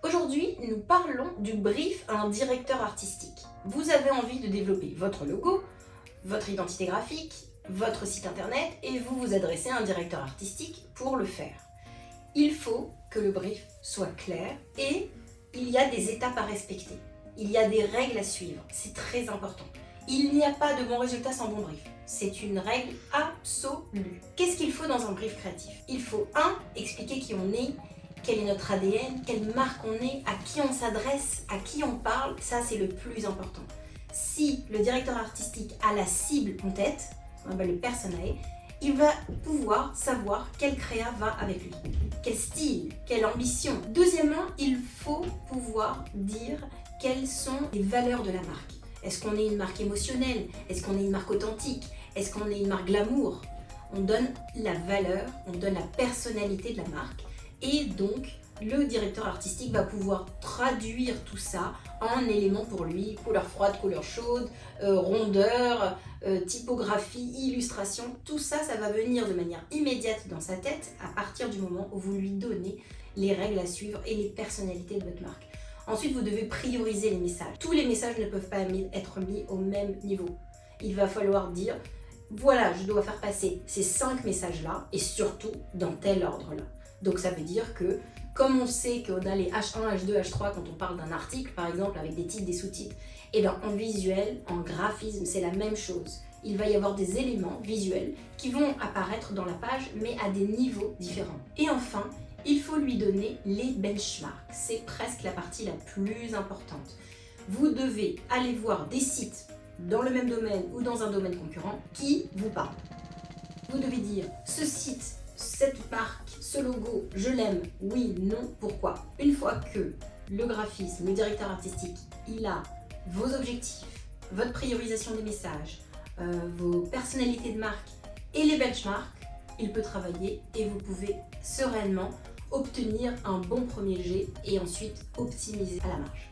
Aujourd'hui, nous parlons du brief à un directeur artistique. Vous avez envie de développer votre logo, votre identité graphique, votre site internet et vous vous adressez à un directeur artistique pour le faire. Il faut que le brief soit clair et il y a des étapes à respecter. Il y a des règles à suivre, c'est très important. Il n'y a pas de bon résultat sans bon brief. C'est une règle absolue. Qu'est-ce qu'il faut dans un brief créatif? Il faut expliquer qui on est, quel est notre ADN, quelle marque on est, à qui on s'adresse, à qui on parle, ça c'est le plus important. Si le directeur artistique a la cible en tête, le personnel, il va pouvoir savoir quel créa va avec lui, quel style, quelle ambition. Deuxièmement, il faut pouvoir dire quelles sont les valeurs de la marque. Est-ce qu'on est une marque émotionnelle? Est-ce qu'on est une marque authentique? Est-ce qu'on est une marque glamour? On donne la valeur, on donne la personnalité de la marque et donc le directeur artistique va pouvoir traduire tout ça en éléments pour lui, couleur froide, couleur chaude, rondeur, typographie, illustration. Tout ça, ça va venir de manière immédiate dans sa tête à partir du moment où vous lui donnez les règles à suivre et les personnalités de votre marque. Ensuite, vous devez prioriser les messages. Tous les messages ne peuvent pas être mis au même niveau. Il va falloir dire, voilà, je dois faire passer ces 5 messages-là et surtout dans tel ordre-là. Donc ça veut dire que, comme on sait qu'on a les H1, H2, H3 quand on parle d'un article, par exemple, avec des titres, des sous-titres, et bien en visuel, en graphisme, c'est la même chose. Il va y avoir des éléments visuels qui vont apparaître dans la page, mais à des niveaux différents. Et enfin, il faut lui donner les benchmarks. C'est presque la partie la plus importante. Vous devez aller voir des sites dans le même domaine ou dans un domaine concurrent qui vous parlent. Vous devez dire, ce site, cette marque, ce logo, je l'aime, oui, non, pourquoi? Une fois que le graphisme, le directeur artistique, il a vos objectifs, votre priorisation des messages, vos personnalités de marque et les benchmarks, il peut travailler et vous pouvez sereinement obtenir un bon premier jet et ensuite optimiser à la marge.